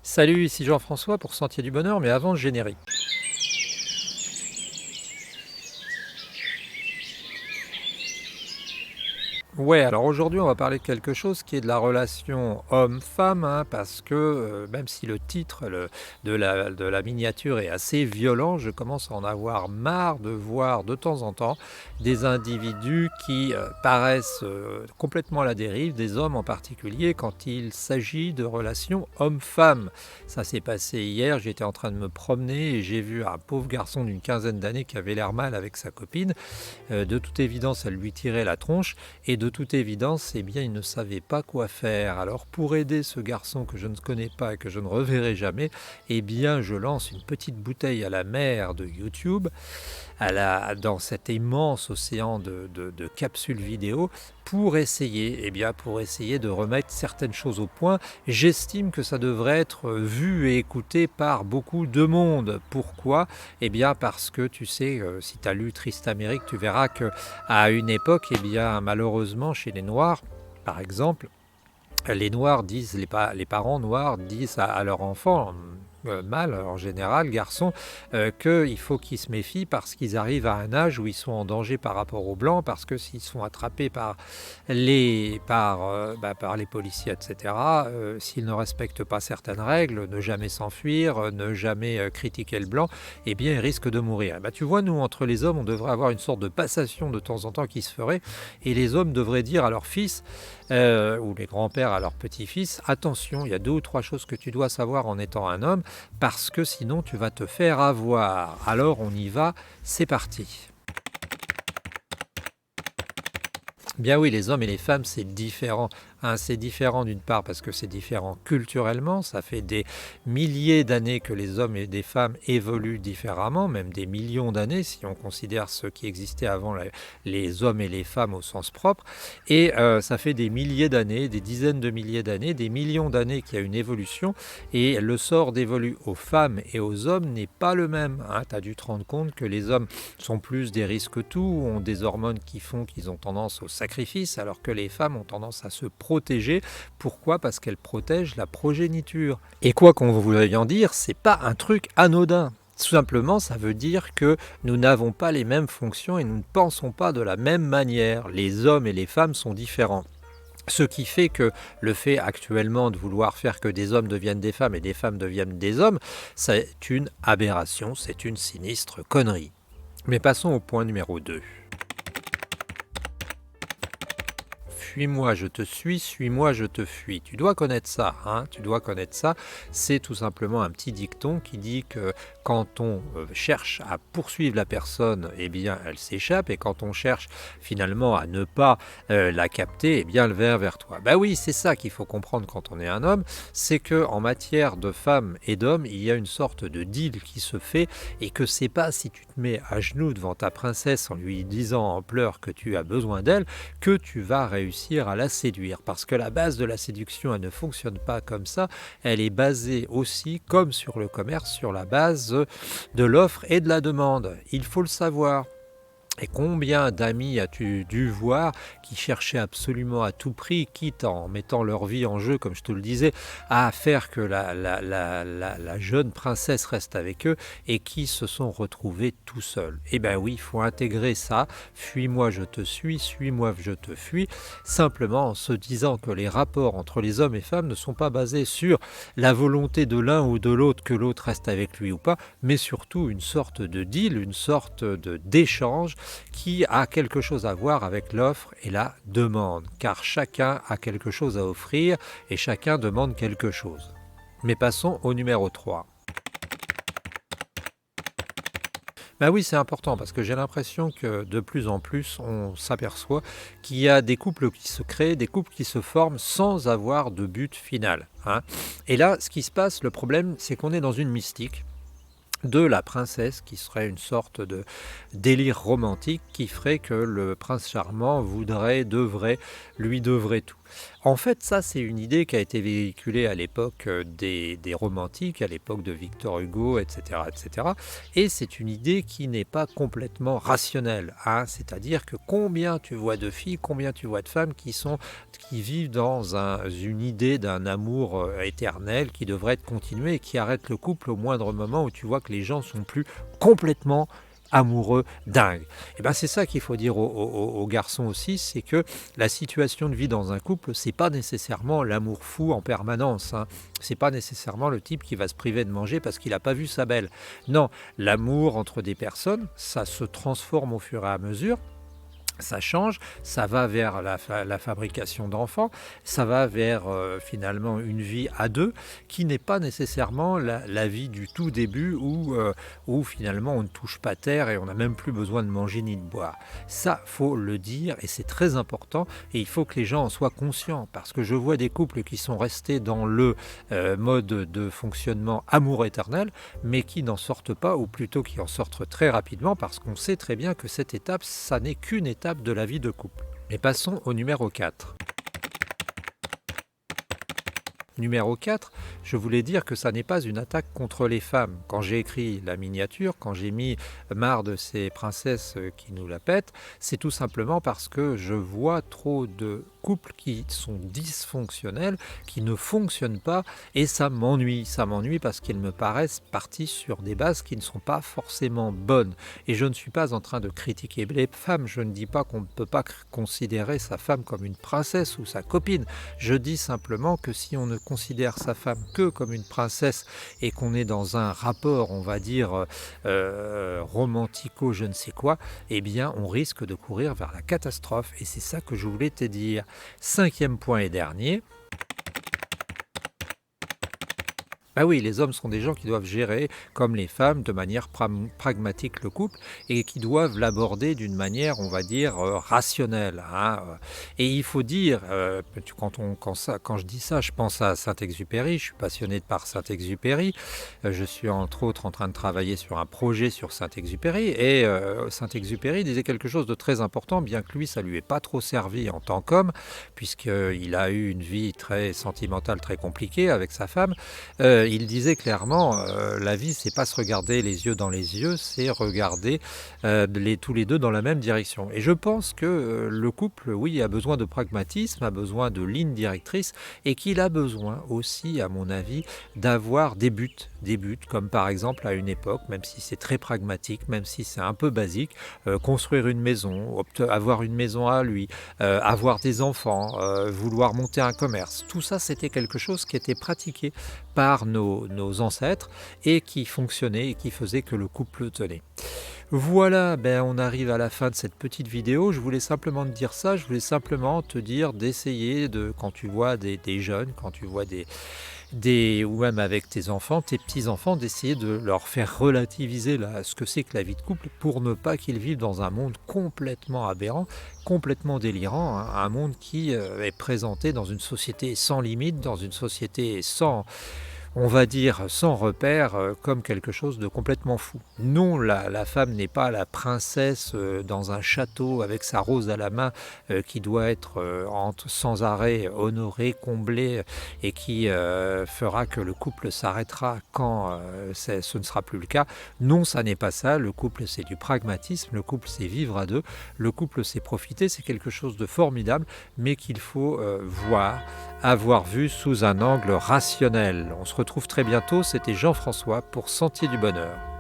Salut, ici Jean-François pour Sentier du Bonheur, mais avant le générique. Ouais, alors aujourd'hui on va parler de quelque chose qui est de la relation homme-femme, hein, parce que même si le titre de la miniature est assez violent, je commence à en avoir marre de voir de temps en temps des individus qui paraissent complètement à la dérive, des hommes en particulier, quand il s'agit de relations homme-femme. Ça s'est passé hier, j'étais en train de me promener et j'ai vu un pauvre garçon d'une quinzaine d'années qui avait l'air mal avec sa copine. De toute évidence, elle lui tirait la tronche et de toute évidence, eh bien, il ne savait pas quoi faire. Alors, pour aider ce garçon que je ne connais pas et que je ne reverrai jamais, eh bien, je lance une petite bouteille à la mer de YouTube, dans cet immense océan de capsules vidéo, pour essayer de remettre certaines choses au point. J'estime que ça devrait être vu et écouté par beaucoup de monde. Pourquoi? Eh bien, parce que tu sais, si tu as lu Triste Amérique, tu verras que à une époque, eh bien, malheureusement, chez les Noirs, par exemple, les Noirs disent, les parents noirs disent à leur enfant, mâle en général, garçon, qu'il faut qu'ils se méfient parce qu'ils arrivent à un âge où ils sont en danger par rapport aux Blancs, parce que s'ils sont attrapés par les policiers, etc., s'ils ne respectent pas certaines règles, ne jamais s'enfuir, ne jamais critiquer le Blanc, eh bien ils risquent de mourir. Tu vois, nous, entre les hommes, on devrait avoir une sorte de passation de temps en temps qui se ferait, et les hommes devraient dire à leurs fils, ou les grands-pères à leurs petits-fils, attention, il y a 2 ou 3 choses que tu dois savoir en étant un homme, parce que sinon tu vas te faire avoir. Alors on y va, c'est parti. Bien oui, les hommes et les femmes, c'est différent. C'est différent d'une part parce que c'est différent culturellement. Ça fait des milliers d'années que les hommes et les femmes évoluent différemment, même des millions d'années si on considère ce qui existait avant les hommes et les femmes au sens propre. Et ça fait des milliers d'années, des dizaines de milliers d'années, des millions d'années qu'il y a une évolution. Et le sort dévolu aux femmes et aux hommes n'est pas le même. Tu as dû te rendre compte que les hommes sont plus des risques tout, ont des hormones qui font qu'ils ont tendance au sacrifice, alors que les femmes ont tendance à se protéger. Pourquoi? Parce qu'elles protègent la progéniture. Et quoi qu'on veuille en dire, c'est pas un truc anodin. Tout simplement, ça veut dire que nous n'avons pas les mêmes fonctions et nous ne pensons pas de la même manière. Les hommes et les femmes sont différents. Ce qui fait que le fait actuellement de vouloir faire que des hommes deviennent des femmes et des femmes deviennent des hommes, c'est une aberration, c'est une sinistre connerie. Mais passons au point numéro 2. Suis-moi, je te suis-moi, je te fuis. Tu dois connaître ça, tu dois connaître ça. C'est tout simplement un petit dicton qui dit que quand on cherche à poursuivre la personne, eh bien, elle s'échappe. Et quand on cherche finalement à ne pas la capter, eh bien, elle vient vers toi. Oui, c'est ça qu'il faut comprendre quand on est un homme. C'est qu'en matière de femmes et d'hommes, il y a une sorte de deal qui se fait et que c'est pas si tu te mets à genoux devant ta princesse en lui disant en pleurs que tu as besoin d'elle que tu vas réussir à la séduire, parce que la base de la séduction, elle ne fonctionne pas comme ça, elle est basée aussi, comme sur le commerce, sur la base de l'offre et de la demande. Il faut le savoir. Et combien d'amis as-tu dû voir qui cherchaient absolument à tout prix, quitte en mettant leur vie en jeu, comme je te le disais, à faire que la jeune princesse reste avec eux et qui se sont retrouvés tout seuls? Eh bien oui, il faut intégrer ça. Fuis-moi, je te suis-moi, je te fuis. Simplement en se disant que les rapports entre les hommes et femmes ne sont pas basés sur la volonté de l'un ou de l'autre que l'autre reste avec lui ou pas, mais surtout une sorte de deal, une sorte d'échange qui a quelque chose à voir avec l'offre et la demande, car chacun a quelque chose à offrir et chacun demande quelque chose. Mais passons au numéro 3. Oui, c'est important parce que j'ai l'impression que de plus en plus, on s'aperçoit qu'il y a des couples qui se créent, des couples qui se forment sans avoir de but final. Et là, ce qui se passe, le problème, c'est qu'on est dans une mystique de la princesse qui serait une sorte de délire romantique qui ferait que le prince charmant lui devrait tout. En fait, ça, c'est une idée qui a été véhiculée à l'époque des romantiques, à l'époque de Victor Hugo, etc., etc. Et c'est une idée qui n'est pas complètement rationnelle, hein. C'est-à-dire que combien tu vois de filles, combien tu vois de femmes qui vivent dans une idée d'un amour éternel qui devrait être continué et qui arrête le couple au moindre moment où tu vois que les gens sont plus complètement amoureux dingue. Et ben c'est ça qu'il faut dire aux garçons aussi, c'est que la situation de vie dans un couple, c'est pas nécessairement l'amour fou en permanence, hein. C'est pas nécessairement le type qui va se priver de manger parce qu'il n'a pas vu sa belle. Non, l'amour entre des personnes, ça se transforme au fur et à mesure. Ça change, ça va vers la fabrication d'enfants, ça va vers finalement une vie à deux qui n'est pas nécessairement la vie du tout début où finalement on ne touche pas terre et on n'a même plus besoin de manger ni de boire. Ça, faut le dire et c'est très important et il faut que les gens en soient conscients parce que je vois des couples qui sont restés dans le mode de fonctionnement amour éternel mais qui n'en sortent pas ou plutôt qui en sortent très rapidement parce qu'on sait très bien que cette étape, ça n'est qu'une étape de la vie de couple. Mais passons au numéro 4. Numéro 4, je voulais dire que ça n'est pas une attaque contre les femmes. Quand j'ai écrit la miniature, quand j'ai mis marre de ces princesses qui nous la pètent, c'est tout simplement parce que je vois trop de couples qui sont dysfonctionnels, qui ne fonctionnent pas, et ça m'ennuie. Ça m'ennuie parce qu'ils me paraissent partis sur des bases qui ne sont pas forcément bonnes. Et je ne suis pas en train de critiquer les femmes, je ne dis pas qu'on ne peut pas considérer sa femme comme une princesse ou sa copine. Je dis simplement que si on ne considère sa femme que comme une princesse et qu'on est dans un rapport, on va dire, romantico je ne sais quoi, eh bien on risque de courir vers la catastrophe et c'est ça que je voulais te dire. 5e point et dernier. Ah oui, les hommes sont des gens qui doivent gérer, comme les femmes, de manière pragmatique le couple et qui doivent l'aborder d'une manière, on va dire, rationnelle, hein. Et il faut dire, quand je dis ça, je pense à Saint-Exupéry, je suis passionné par Saint-Exupéry, je suis entre autres en train de travailler sur un projet sur Saint-Exupéry et Saint-Exupéry disait quelque chose de très important, bien que lui, ça lui ait pas trop servi en tant qu'homme, puisqu'il a eu une vie très sentimentale, très compliquée avec sa femme. Il disait clairement, la vie, c'est pas se regarder les yeux dans les yeux, c'est regarder tous les deux dans la même direction. Et je pense que le couple, oui, a besoin de pragmatisme, a besoin de ligne directrice, et qu'il a besoin aussi, à mon avis, d'avoir des buts comme par exemple à une époque, même si c'est très pragmatique, même si c'est un peu basique, construire une maison, avoir une maison à lui, avoir des enfants, vouloir monter un commerce. Tout ça, c'était quelque chose qui était pratiqué par nos ancêtres et qui fonctionnait et qui faisait que le couple tenait. Voilà, on arrive à la fin de cette petite vidéo. Je voulais simplement te dire ça, je voulais simplement te dire d'essayer quand tu vois des jeunes, quand tu vois ou même avec tes enfants, tes petits-enfants, d'essayer de leur faire relativiser ce que c'est que la vie de couple pour ne pas qu'ils vivent dans un monde complètement aberrant, complètement délirant, hein, un monde qui est présenté dans une société sans limite, dans une société on va dire, sans repère, comme quelque chose de complètement fou. Non, la femme n'est pas la princesse dans un château avec sa rose à la main qui doit être sans arrêt honorée, comblée et qui fera que le couple s'arrêtera quand ce ne sera plus le cas. Non, ça n'est pas ça. Le couple, c'est du pragmatisme. Le couple, c'est vivre à deux. Le couple, c'est profiter. C'est quelque chose de formidable, mais qu'il faut avoir vu sous un angle rationnel. On se retrouve très bientôt, c'était Jean-François pour Sentier du Bonheur.